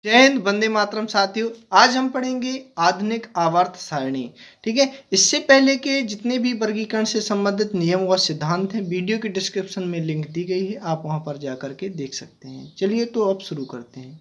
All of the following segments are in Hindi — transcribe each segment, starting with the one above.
जय हिंद, वंदे मातरम साथियों। आज हम पढ़ेंगे आधुनिक आवर्त सारणी। ठीक है, इससे पहले के जितने भी वर्गीकरण से संबंधित नियम व सिद्धांत हैं, वीडियो के डिस्क्रिप्शन में लिंक दी गई है, आप वहां पर जाकर के देख सकते हैं। चलिए तो अब शुरू करते हैं।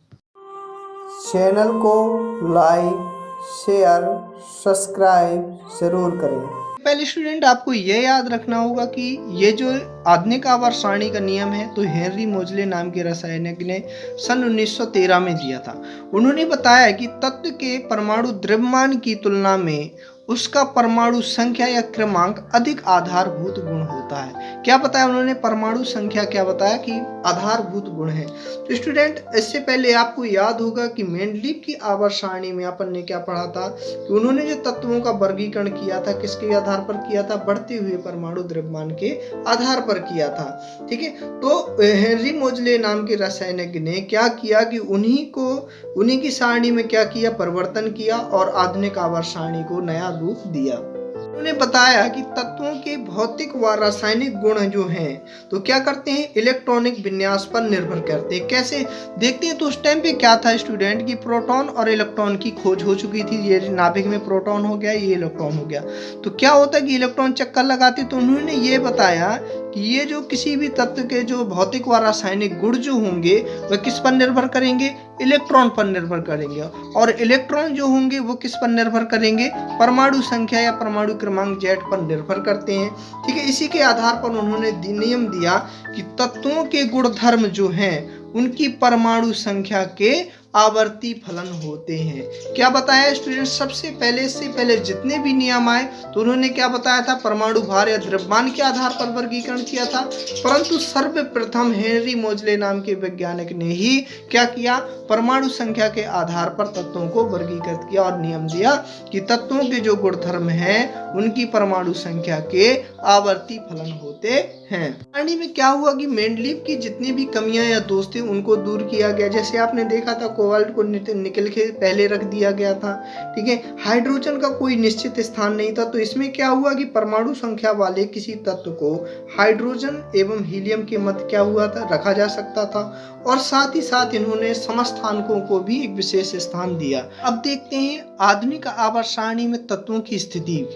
चैनल को लाइक, शेयर, सब्सक्राइब जरूर करें। पहले स्टूडेंट, आपको यह याद रखना होगा कि ये जो आधुनिक आवर्त सारणी का नियम है तो हेनरी मोजले नाम के रसायनज्ञ ने सन 1913 में दिया था। उन्होंने बताया कि तत्व के परमाणु द्रव्यमान की तुलना में उसका परमाणु संख्या या क्रमांक अधिक आधारभूत गुण होता है। क्या बताया उन्होंने? परमाणु संख्या क्या बताया कि आधारभूत गुण है। तो स्टूडेंट, इससे पहले आपको याद होगा कि मेंडलीव की आवर्त सारणी में अपन ने क्या पढ़ा था कि उन्होंने जो तत्वों का वर्गीकरण किया था किसके आधार पर किया था? बढ़ते हुए परमाणु द्रव्यमान के आधार पर किया था। ठीक है, तो हेनरी मोजले नाम के रसायनज्ञ ने क्या किया कि उन्हीं की सारणी में क्या किया? परिवर्तन किया और आधुनिक आवर्त सारणी को नया रूप दिया। उन्होंने बताया कि तत्वों के भौतिक व रासायनिक गुण जो हैं तो क्या करते हैं? इलेक्ट्रॉनिक विन्यास पर निर्भर करते हैं। कैसे देखते हैं? तो उस टाइम पे क्या था स्टूडेंट कि प्रोटॉन और इलेक्ट्रॉन की खोज हो चुकी थी। ये नाभिक में प्रोटॉन हो गया, ये इलेक्ट्रॉन हो गया। तो क्या होता है कि इलेक्ट्रॉन चक्कर लगाते, तो उन्होंने ये बताया कि ये जो किसी भी तत्व के जो भौतिक व रासायनिक गुण जो होंगे वह किस पर निर्भर करेंगे? इलेक्ट्रॉन पर निर्भर करेंगे। और इलेक्ट्रॉन जो होंगे वो किस पर निर्भर करेंगे? परमाणु संख्या या परमाणु क्रमांक Z पर निर्भर करते हैं। ठीक है, इसी के आधार पर उन्होंने नियम दिया कि तत्वों के गुणधर्म जो हैं उनकी परमाणु संख्या के आवर्ती फलन होते हैं। क्या बताया स्टूडेंट? सबसे पहले इससे पहले जितने भी नियम आए तो उन्होंने क्या बताया था? परमाणु भार या द्रव्यमान के आधार पर वर्गीकरण किया था। परंतु सर्वप्रथम हेनरी मोजले नाम के वैज्ञानिक ने ही क्या किया? परमाणु संख्या के आधार पर तत्वों को वर्गीकृत किया और नियम दिया कि तत्वों के जो गुणधर्म हैं उनकी परमाणु संख्या के आवर्ती फलन होते हैं। सारणी में क्या हुआ कि मेंडलीव की जितनी भी कमियां या दोष थे उनको दूर किया गया। जैसे आपने देखा था कोबाल्ट को निकल के पहले रख दिया गया था। ठीक है, हाइड्रोजन का कोई निश्चित स्थान नहीं था। तो इसमें क्या हुआ कि परमाणु संख्या वाले किसी तत्व को हाइड्रोजन एवं हीलियम के मध्य क्या हुआ था? रखा जा सकता था। और साथ ही साथ इन्होंने समस्थानिकों को भी एक विशेष स्थान दिया। अब देखते हैं आधुनिक आवर्त सारणी में तत्वों की स्थिति,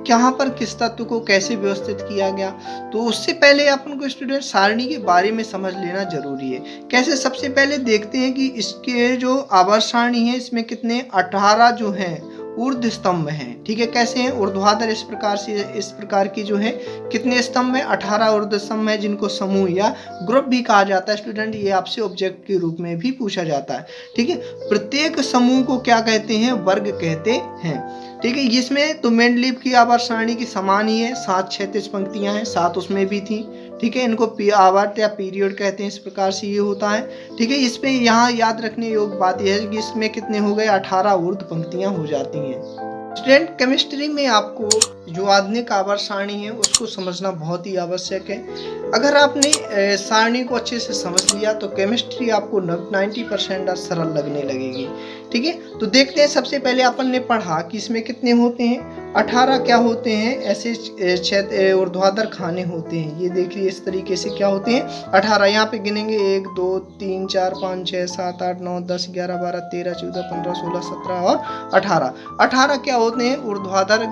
यहाँ पर किस तत्व को कैसे व्यवस्थित किया गया। तो उससे पहले अपन को स्टूडेंट सारणी के बारे में समझ लेना जरूरी है। कैसे? सबसे पहले देखते हैं कि इसके जो आवर्त सारणी है इसमें कितने 18 जो हैं ऊर्ध्व स्तंभ हैं। ठीक है, कैसे हैं? ऊर्ध्वाधर इस प्रकार की जो है कितने स्तंभ है? 18 ऊर्ध्व स्तंभ है, जिनको समूह या ग्रुप भी कहा जाता है। स्टूडेंट, ये आपसे ऑब्जेक्ट के रूप में भी पूछा जाता है। ठीक है, प्रत्येक समूह को क्या कहते हैं? वर्ग कहते हैं। ठीक है, इसमें तो मेंडलीव की आवर्त सारणी की समान ही है। 7 क्षैतिज पंक्तियां हैं, 7 उसमें भी थी। ठीक है, इनको आवर्त या पीरियड कहते हैं। इस प्रकार से ये होता है। ठीक है, इसमें यहाँ याद रखने योग्य बात यह है कि इसमें कितने हो गए? 18 ऊर्ध्व पंक्तियां हो जाती हैं। स्टूडेंट, केमिस्ट्री में आपको जो आधुनिक आवर्त सारणी है उसको समझना बहुत ही आवश्यक है। अगर आपने सारणी को अच्छे से समझ लिया तो केमिस्ट्री आपको 90% सरल लगने लगेगी। ठीक है, तो देखते हैं। सबसे पहले अपन ने पढ़ा कि इसमें कितने होते हैं? 18 क्या होते हैं? ऐसे ऊर्ध्वाधर खाने होते हैं। ये देखिए इस तरीके से क्या होते हैं? 18। यहाँ पे गिनेंगे 1 2 3 4 5 6 7 8 9 10 11 12 13 14 15 16 17 और 18। 18 क्या होते हैं? ऊर्ध्वाधर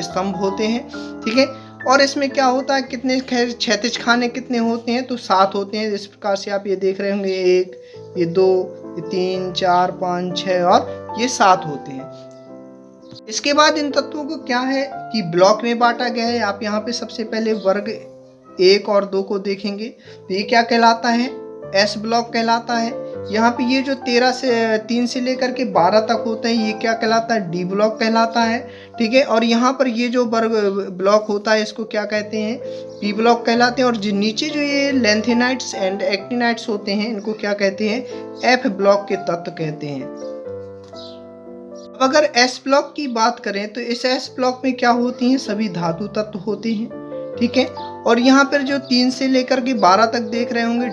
स्तंभ होते हैं। ठीक है, और इसमें क्या होता है? कितने क्षैतिज खाने कितने होते हैं? तो 7 होते हैं। इस प्रकार से आप ये देख रहे होंगे, 1 ये 2 ये 3 4 5 6 और ये 7 होते हैं। इसके बाद इन तत्वों को क्या है कि ब्लॉक में बांटा गया है। आप यहाँ पे सबसे पहले वर्ग 1 और 2 को देखेंगे तो ये क्या कहलाता है? S ब्लॉक कहलाता है। यहाँ पे ये जो 3 से लेकर के 12 तक होते हैं ये क्या कहलाता है? D ब्लॉक कहलाता है। ठीक है, और यहाँ पर ये जो वर्ग ब्लॉक होता है इसको क्या कहते हैं? P ब्लॉक कहलाते हैं। और जो नीचे जो ये लेंथेनाइट्स एंड एक्टिनाइट्स होते हैं इनको क्या कहते हैं? F ब्लॉक के तत्व कहते हैं। अगर S ब्लॉक की बात करें तो इस S ब्लॉक में क्या होती हैं? सभी धातु तत्व होते हैं। ठीक है, और यहाँ पर जो 3 से लेकर के 12 तक देख रहे होंगे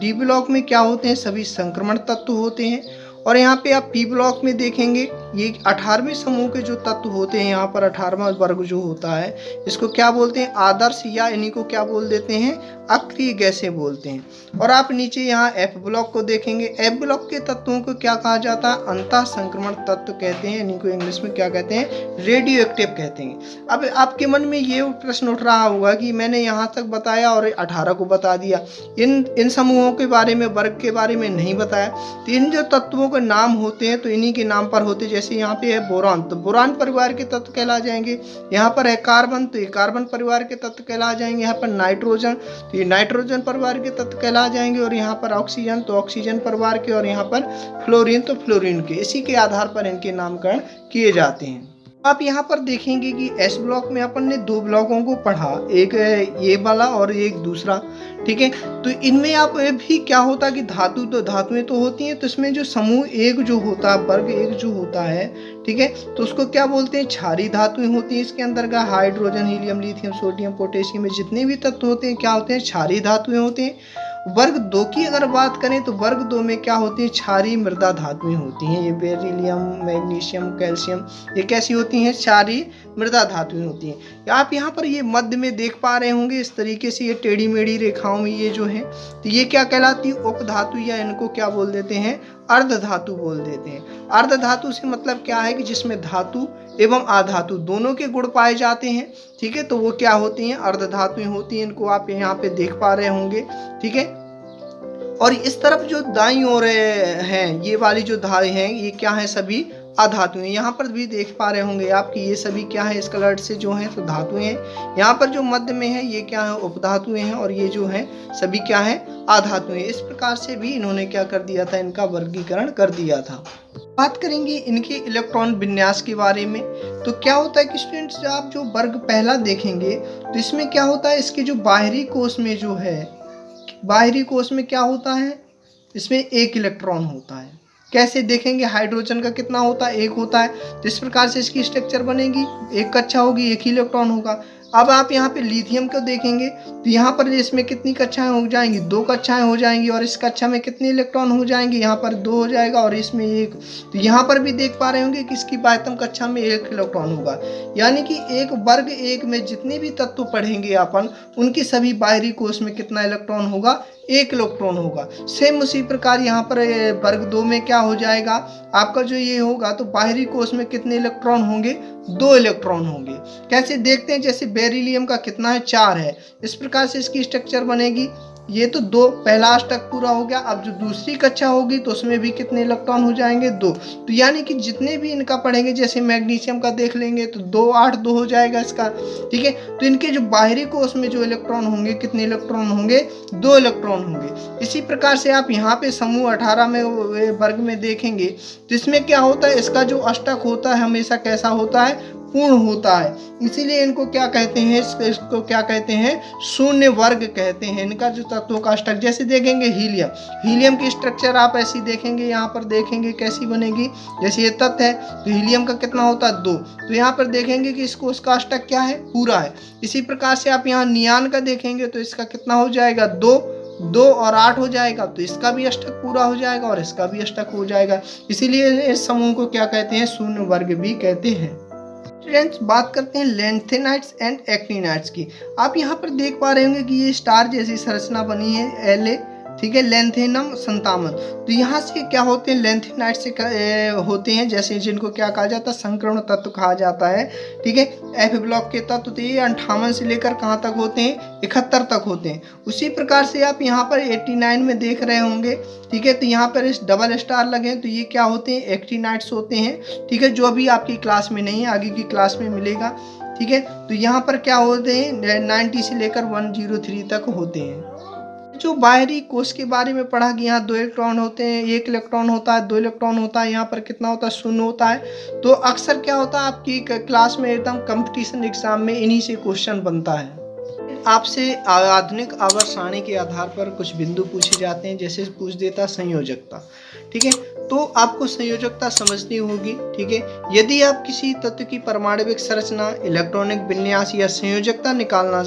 D ब्लॉक में क्या होते हैं? सभी संक्रमण तत्व होते हैं। और यहाँ पे आप P ब्लॉक में देखेंगे ये 18वें समूह के जो तत्व होते हैं, यहाँ पर 18वां वर्ग जो होता है इसको क्या बोलते हैं, आदर्श, या इन्हीं को क्या बोल देते हैं, अक्रिय गैसें बोलते हैं। और आप नीचे यहाँ एफ ब्लॉक को देखेंगे, एफ ब्लॉक के तत्वों को क्या कहा जाता है, अंतः संक्रमण तत्व कहते हैं, इन्हीं को इंग्लिश में क्या कहते हैं, रेडियो एक्टिव कहते हैं। अब आपके मन में ये प्रश्न उठ रहा होगा कि मैंने यहाँ तक बताया और 18 को बता दिया, इन समूहों के बारे में, वर्ग के बारे में नहीं बताया। तो इन जो तत्वों के नाम होते हैं तो इन्हीं के नाम पर होते, जैसे यहाँ पे है बोरान, तो बोरान परिवार के तत्व कहला जाएंगे। यहाँ पर है कार्बन, तो ये कार्बन परिवार के तत्व कहला जाएंगे। यहाँ पर नाइट्रोजन, तो ये नाइट्रोजन परिवार के तत्व कहला जाएंगे। और यहाँ पर ऑक्सीजन, तो ऑक्सीजन परिवार के। और यहाँ पर फ्लोरीन, तो फ्लोरीन के। इसी के आधार पर इनके नामकरण किए जाते हैं। आप यहाँ पर देखेंगे कि एस ब्लॉक में अपन ने 2 ब्लॉकों को पढ़ा, एक ये वाला और एक दूसरा, ठीक है। तो इनमें आप भी क्या होता है कि धातुएं तो होती हैं, तो इसमें जो समूह एक जो होता है, वर्ग एक जो होता है, ठीक है, तो उसको क्या बोलते हैं, क्षारीय धातुएं होती हैं। इसके अंदर का hydrogen, helium, lithium, sodium, potassium में जितने भी तत्व होते हैं क्या होते हैं, क्षारीय धातुएं होते हैं। वर्ग 2 की अगर बात करें तो वर्ग 2 में क्या होती है, क्षारीय मृदा धातुएं होती हैं। ये बेरिलियम, मैग्नीशियम, कैल्शियम, ये कैसी होती हैं, क्षारीय मृदा धातुएं होती हैं। आप यहाँ पर ये मध्य में देख पा रहे होंगे इस तरीके से, ये टेढ़ी मेढ़ी रेखाओं में ये जो है, तो ये क्या कहलाती है, उपधातु, या इनको क्या बोल देते हैं, अर्ध धातु बोल देते हैं। अर्ध धातु से मतलब क्या है कि जिसमें धातु एवं अधातु दोनों के गुण पाए जाते हैं, ठीक है, तो वो क्या होती हैं, अर्ध धातुएं होती हैं। इनको आप यहाँ पे देख पा रहे होंगे, ठीक है। और इस तरफ जो दाईं ओर हैं, ये वाली जो धाएं हैं, ये क्या है, सभी अधातुएं। यहाँ पर भी देख पा रहे होंगे आप कि ये सभी क्या है, इस कलर से जो है तो धातुएं हैं। यहाँ पर जो मध्य में है ये क्या है, उपधातुएं हैं। और ये जो है सभी क्या है, अधातुएं। इस प्रकार से भी इन्होंने क्या कर दिया था, इनका वर्गीकरण कर दिया था। बात करेंगे इनके इलेक्ट्रॉन विन्यास के बारे में। तो क्या होता है कि स्टूडेंट्स, आप जो वर्ग पहला देखेंगे तो इसमें क्या होता है, इसके जो बाहरी कोश में जो है, बाहरी कोश में क्या होता है, इसमें 1 इलेक्ट्रॉन होता है। कैसे देखेंगे, हाइड्रोजन का कितना होता है, 1 होता है। तो इस प्रकार से इसकी स्ट्रक्चर बनेगी, 1 कक्षा होगी, 1 ही इलेक्ट्रॉन होगा। अब आप यहाँ पे लिथियम को देखेंगे तो यहाँ पर इसमें कितनी कक्षाएं हो जाएंगी, 2 कक्षाएं हो जाएंगी। और इस कक्षा में कितने इलेक्ट्रॉन हो जाएंगे, यहाँ पर 2 हो जाएगा और इसमें 1। तो यहाँ पर भी देख पा रहे होंगे कि इसकी बाह्यतम कक्षा में 1 इलेक्ट्रॉन होगा। यानी कि एक वर्ग 1 में जितने भी तत्व पढ़ेंगे अपन, उनकी सभी बाहरी कोश में कितना इलेक्ट्रॉन होगा, 1 इलेक्ट्रॉन होगा। सेम उसी प्रकार यहाँ पर वर्ग 2 में क्या हो जाएगा आपका, जो ये होगा तो बाहरी कोश में कितने इलेक्ट्रॉन होंगे, 2 इलेक्ट्रॉन होंगे। कैसे देखते हैं, जैसे बेरिलियम का कितना है, 4 है। इस प्रकार से इसकी स्ट्रक्चर बनेगी। ये तो 2 पहला अष्टक पूरा हो गया। अब जो दूसरी कक्षा होगी तो उसमें भी कितने इलेक्ट्रॉन हो जाएंगे, 2। तो यानी कि जितने भी इनका पढ़ेंगे, जैसे मैग्नीशियम का देख लेंगे तो 2 8 2 हो जाएगा इसका, ठीक है। तो इनके जो बाहरी कोश में जो इलेक्ट्रॉन होंगे, कितने इलेक्ट्रॉन होंगे, 2 इलेक्ट्रॉन होंगे। इसी प्रकार से आप यहाँ पे समूह 18 में वर्ग में देखेंगे तो इसमें क्या होता है, इसका जो अष्टक होता है हमेशा कैसा होता है, पूर्ण होता है। इसीलिए इनको क्या कहते हैं, इसको क्या कहते हैं, शून्य वर्ग कहते हैं। इनका जो तत्वों का अष्टक, जैसे देखेंगे हीलियम की स्ट्रक्चर आप ऐसी देखेंगे, यहाँ पर देखेंगे कैसी बनेगी। जैसे ये तत्व है तो हीलियम का कितना होता है, 2। तो यहाँ पर देखेंगे कि इसको उसका अष्टक क्या है, पूरा है। इसी प्रकार से आप यहाँ नियान का देखेंगे तो इसका कितना हो जाएगा, 2 और 8 हो जाएगा। तो इसका भी अष्टक पूरा हो जाएगा और इसका भी अष्टक हो जाएगा। इसीलिए इस समूह को क्या कहते हैं, शून्य वर्ग भी कहते हैं। स्टूडेंट्स, बात करते हैं लैंथेनाइट्स एंड एक्टिनाइट्स की। आप यहाँ पर देख पा रहे होंगे कि ये स्टार जैसी संरचना बनी है, La, ठीक है, लैंथेनम संतामन। तो यहाँ से क्या होते हैं, लैंथेनाइट से होते हैं, जैसे जिनको क्या कहा जाता है, संक्रमण तत्व कहा जाता है, ठीक है। एफ ब्लॉक के तत्व तो ये 58 से लेकर कहाँ तक होते हैं, 71 तक होते हैं। उसी प्रकार से आप यहाँ पर 89 में देख रहे होंगे, ठीक है। तो यहाँ पर इस डबल स्टार लगे हैं, तो ये क्या होते हैं, एक्टिनाइट्स होते हैं, ठीक है, जो अभी आपकी क्लास में नहीं है, आगे की क्लास में मिलेगा, ठीक है। तो यहाँ पर क्या होते हैं, 90 से लेकर 103 तक होते हैं। जो बाहरी कोश के बारे में पढ़ा कि यहाँ 2 इलेक्ट्रॉन होते हैं, 1 इलेक्ट्रॉन होता है, 2 इलेक्ट्रॉन होता है, यहाँ पर कितना होता है, 0 होता है। तो अक्सर क्या होता है आपकी क्लास में एकदम कंपटीशन एग्जाम में इन्हीं से क्वेश्चन बनता है। आपसे आधुनिक आवर्त सारणी के आधार पर कुछ बिंदु पूछे जाते हैं, जैसे पूछ देता संयोजकता, ठीक है। तो आपको संयोजकता समझनी होगी, ठीक है। यदि आप किसी तत्व की परमाणविक संरचना, इलेक्ट्रॉनिक विन्यास या संयोजकता निकालना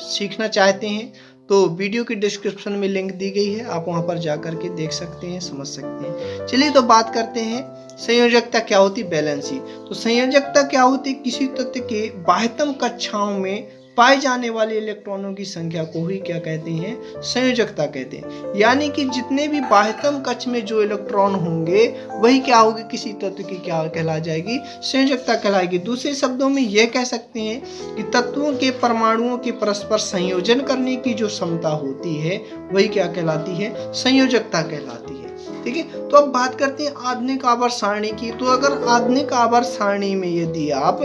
सीखना चाहते हैं तो तो वीडियो की डिस्क्रिप्शन में लिंक दी गई है, आप वहां पर जा करके देख सकते हैं, समझ सकते हैं। चलिए तो बात करते हैं संयोजकता क्या होती, वैलेंसी। तो संयोजकता क्या होती, किसी तत्व के बाह्यतम कक्षाओं में पाए जाने वाले इलेक्ट्रॉनों की संख्या को ही क्या कहते हैं, संयोजकता कहते हैं। यानी कि जितने भी बाह्यतम कक्ष में जो इलेक्ट्रॉन होंगे वही क्या होगी, किसी तत्व की क्या कहला जाएगी, संयोजकता कहलाएगी। दूसरे शब्दों में यह कह सकते हैं कि तत्वों के परमाणुओं के परस्पर संयोजन करने की जो क्षमता होती है वही क्या कहलाती है, संयोजकता कहलाती है। ठीक है, तो अब बात करते हैं आधुनिक आवर्त सारणी की। तो अगर आधुनिक आवर्त सारणी में यदि आप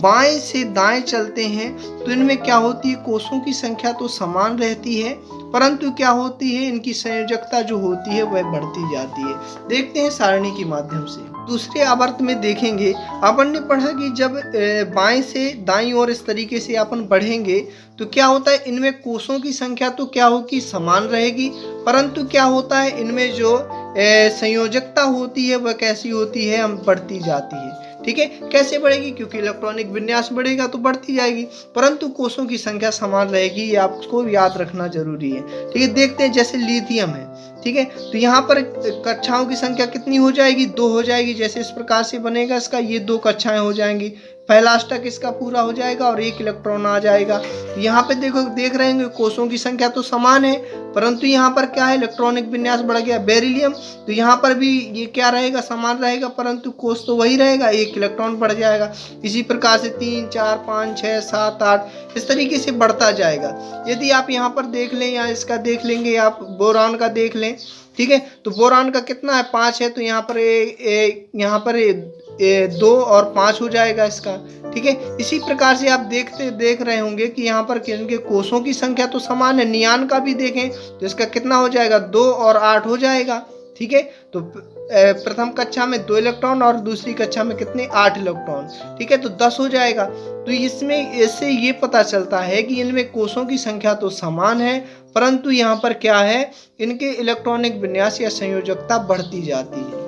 बाएं से दाएं चलते हैं तो इनमें क्या होती है, कोषों की संख्या तो समान रहती है, परंतु क्या होती है, इनकी संयोजकता जो होती है वह बढ़ती जाती है। देखते हैं सारणी के माध्यम से। दूसरे आवर्त में देखेंगे, अपन ने पढ़ा कि जब बाएं से दाईं ओर इस तरीके से अपन बढ़ेंगे तो क्या होता है, इनमें कोषों की संख्या तो क्या होगी, समान रहेगी, परंतु क्या होता है, इनमें जो संयोजकता होती है वह कैसी होती है, हम बढ़ती जाती है। ठीक है, कैसे बढ़ेगी, क्योंकि इलेक्ट्रॉनिक विन्यास बढ़ेगा तो बढ़ती जाएगी, परंतु कोषों की संख्या समान रहेगी, ये आपको याद रखना जरूरी है। ठीक है, देखते हैं जैसे लिथियम है। ठीक है, तो यहाँ पर कक्षाओं की संख्या कितनी हो जाएगी, 2 हो जाएगी। जैसे इस प्रकार से बनेगा इसका, ये 2 कक्षाएं हो जाएंगी, पहला अष्टक इसका पूरा हो जाएगा और 1 इलेक्ट्रॉन आ जाएगा। यहाँ पे देखो, देख रहे हैं कोषों की संख्या तो समान है, परंतु यहाँ पर क्या है, इलेक्ट्रॉनिक विन्यास बढ़ गया। बेरिलियम, तो यहाँ पर भी ये क्या रहेगा, समान रहेगा, परंतु कोष तो वही रहेगा, 1 इलेक्ट्रॉन बढ़ जाएगा। इसी प्रकार से 3, 4, 5, 6, 7, 8 इस तरीके से बढ़ता जाएगा। यदि आप यहाँ पर देख लें या इसका देख लेंगे, आप बोरान का देख लें। ठीक है, तो बोरान का कितना है, 5 है, तो यहाँ पर यहाँ पर 2 और 5 हो जाएगा इसका। ठीक है, इसी प्रकार से आप देख रहे होंगे कि यहाँ पर इनके कोषों की संख्या तो समान है। नियान का भी देखें तो इसका कितना हो जाएगा, 2 और 8 हो जाएगा। ठीक है, तो प्रथम कक्षा में 2 इलेक्ट्रॉन और दूसरी कक्षा में कितने, 8 इलेक्ट्रॉन। ठीक है, तो 10 हो जाएगा। तो इसमें इससे ये पता चलता है कि इनमें कोषों की संख्या तो समान है, परंतु यहाँ पर क्या है, इनके इलेक्ट्रॉनिक विन्यास या संयोजकता बढ़ती जाती है।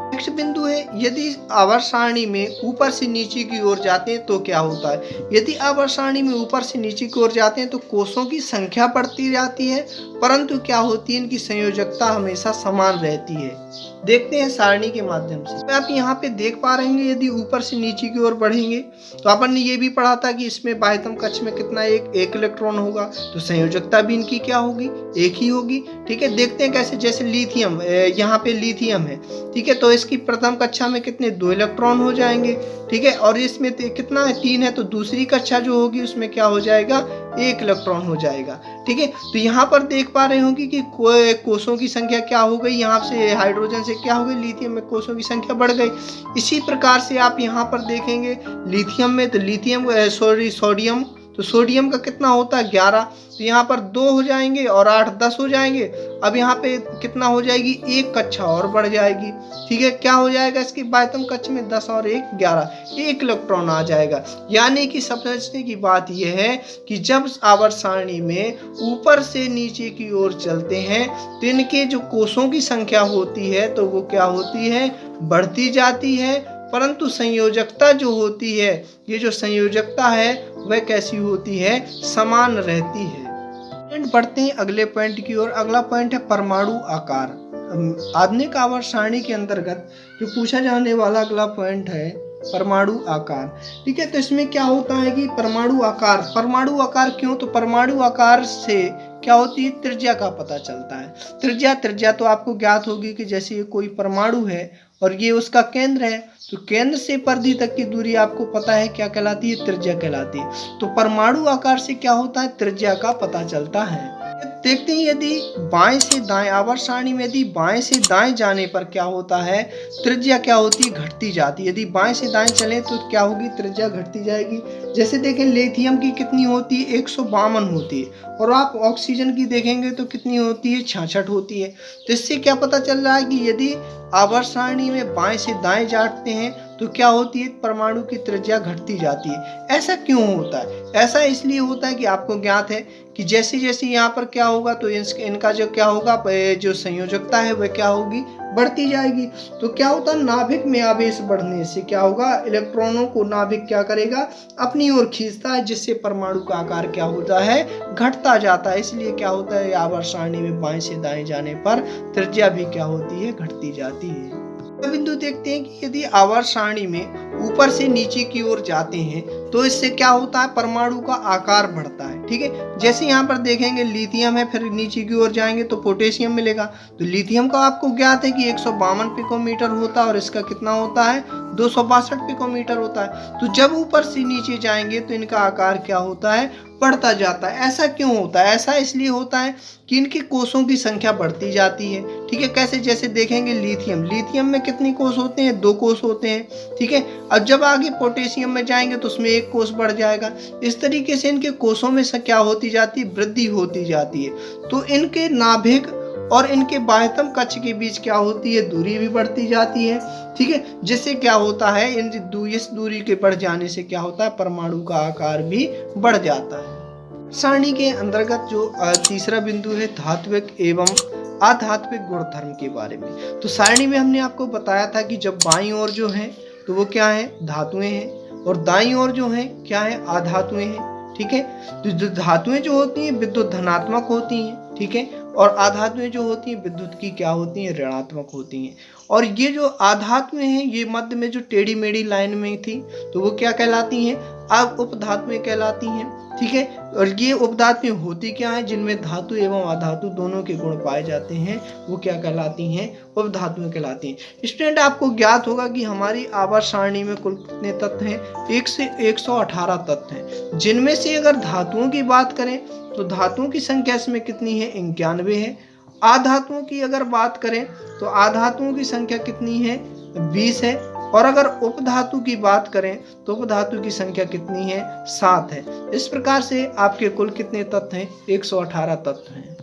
नेक्स्ट बिंदु है, यदि आवर्त सारणी में ऊपर से नीचे की ओर जाते हैं तो क्या होता है। यदि आवर्त सारणी में ऊपर से नीचे की ओर जाते हैं तो कोषों की संख्या बढ़ती जाती है, परंतु क्या होती है, इनकी संयोजकता हमेशा समान रहती है। देखते हैं सारणी के माध्यम से। आप यहाँ पे देख पा रहे हैं, यदि ऊपर से नीचे की ओर बढ़ेंगे तो अपन ने ये भी पढ़ा था कि इसमें बाह्यतम कक्ष में कितना, एक इलेक्ट्रॉन होगा, तो संयोजकता भी इनकी क्या होगी, एक ही होगी। ठीक है, देखते हैं कैसे। जैसे लिथियम, यहाँ पे लिथियम है। ठीक है, तो इसकी प्रथम कक्षा में कितने, 2 इलेक्ट्रॉन हो जाएंगे। ठीक है, और इसमें कितना है, 3 है, तो दूसरी कक्षा जो होगी उसमें क्या हो जाएगा, 1 इलेक्ट्रॉन हो जाएगा। ठीक है, तो यहाँ पर देख पा रहे होंगे कि कोषों की संख्या क्या हो गई, यहाँ से हाइड्रोजन से क्या हो गई, लिथियम में कोषों की संख्या बढ़ गई। इसी प्रकार से आप यहाँ पर देखेंगे लिथियम में, तो लिथियम सोडियम, तो सोडियम का कितना होता है, 11, तो यहाँ पर 2 हो जाएंगे और 8, 10 हो जाएंगे। अब यहाँ पे कितना हो जाएगी, 1 कक्षा और बढ़ जाएगी। ठीक है, क्या हो जाएगा, इसके बाह्यतम कक्ष में 10 और 1 11, 1 इलेक्ट्रॉन आ जाएगा। यानी कि समझने की बात यह है कि जब आवर्त सारणी में ऊपर से नीचे की ओर चलते हैं तो इनके जो कोषों की संख्या होती है तो वो क्या होती है, बढ़ती जाती है, परंतु संयोजकता जो होती है, ये जो संयोजकता है वह कैसी होती है, समान रहती है। बढ़ते हैं अगले पॉइंट की ओर। अगला पॉइंट है परमाणु आकार। आधुनिक आवर्त सारणी के अंतर्गत जो पूछा जाने वाला अगला पॉइंट है परमाणु आकार। ठीक है, तो इसमें क्या होता है कि परमाणु आकार क्यों, तो परमाणु आकार से क्या होती है, त्रिज्या का पता चलता है। त्रिज्या तो आपको ज्ञात होगी कि जैसे ये कोई परमाणु है और ये उसका केंद्र है, तो केंद्र से परिधि तक की दूरी आपको पता है क्या कहलाती है, त्रिज्या कहलाती है। तो परमाणु आकार से क्या होता है, त्रिज्या का पता चलता है। देखते हैं, यदि बाएं से दाएं आवर्त सारणी में यदि बाएं से दाएं जाने पर क्या होता है, त्रिज्या क्या होती है, घटती जाती है। यदि बाएं से दाएं चले तो क्या होगी, त्रिज्या घटती जाएगी। जैसे देखें, लिथियम की कितनी होती है, 152 होती है, और आप ऑक्सीजन की देखेंगे तो कितनी होती है, 66 होती है। तो इससे क्या पता चल रहा है कि यदि आवर्त सारणी में बाएं से दाएं जाते हैं तो क्या होती है, परमाणु की त्रिज्या घटती जाती है। ऐसा क्यों होता है? ऐसा इसलिए होता है कि आपको ज्ञात है कि जैसे जैसे यहाँ पर क्या होगा तो इनका जो क्या होगा, जो संयोजकता है वह क्या होगी, बढ़ती जाएगी। तो क्या होता है, नाभिक में आवेश बढ़ने से क्या होगा, इलेक्ट्रॉनों को नाभिक क्या करेगा, अपनी ओर खींचता है, जिससे परमाणु का आकार क्या होता है, घटता जाता है। इसलिए क्या होता है, आवर्त सारणी में बाएं से दाएं जाने पर त्रिज्या भी क्या होती है, घटती जाती है। बिंदु देखते हैं कि यदि आवर्त सारणी में ऊपर से नीचे की ओर जाते हैं तो इससे क्या होता है, परमाणु का आकार बढ़ता है। ठीक है, जैसे यहाँ पर देखेंगे लिथियम है, फिर नीचे की ओर जाएंगे तो पोटेशियम मिलेगा। तो लिथियम का आपको ज्ञात है कि 152 पिकोमीटर होता है और इसका कितना होता है, 262 पिकोमीटर होता है। तो जब ऊपर से नीचे जाएंगे तो इनका आकार क्या होता है, बढ़ता जाता है। ऐसा क्यों होता है? ऐसा इसलिए होता है कि इनके कोषों की संख्या बढ़ती जाती है। ठीक है, कैसे, जैसे देखेंगे लिथियम में कितने कोष होते हैं, 2 कोष होते हैं। ठीक है, अब जब आगे पोटेशियम में जाएंगे तो उसमें 1 कोष बढ़ जाएगा। इस तरीके से इनके कोषों में क्या होती जाती है, वृद्धि होती जाती है। तो इनके नाभिक और इनके बाह्यतम कक्ष के बीच क्या होती है, दूरी भी बढ़ती जाती है। ठीक है, जिससे क्या होता है, इस दूरी के बढ़ जाने से क्या होता है, परमाणु का आकार भी बढ़ जाता है। सारणी के अंतर्गत जो तीसरा बिंदु है, धात्विक एवं अधात्विक गुणधर्म के बारे में। तो सारणी में हमने आपको बताया था कि जब बाईं ओर जो है तो वो क्या है, धातुएं हैं, और दाईं ओर जो है क्या है, अधातुएं हैं। ठीक है, तो धातुएं जो होती हैं विद्युत धनात्मक होती हैं। ठीक है, और अधातुएं जो होती हैं विद्युत की क्या होती हैं, ऋणात्मक होती हैं। और ये जो अधातुएं हैं ये मध्य में जो टेढ़ी मेढ़ी लाइन में थी तो वो क्या कहलाती हैं, अब उपधातुएं कहलाती हैं। ठीक है, और ये उपधातुएं होती क्या है, जिनमें धातु एवं अधातु दोनों के गुण पाए जाते हैं, वो क्या कहलाती हैं, उपधातुएं कहलाती हैं। स्टूडेंट, आपको ज्ञात होगा कि हमारी आवर्त सारणी में कुल कितने तत्व हैं, 1 से 118 तत्व हैं। जिनमें से अगर धातुओं की बात करें तो धातुओं की संख्या इसमें कितनी है, 91 है। अधातुओं की अगर बात करें तो अधातुओं की संख्या कितनी है, 20 है। और अगर उपधातु की बात करें तो उपधातु की संख्या कितनी है, 7 है। इस प्रकार से आपके कुल कितने तत्व हैं, 118 तत्व हैं।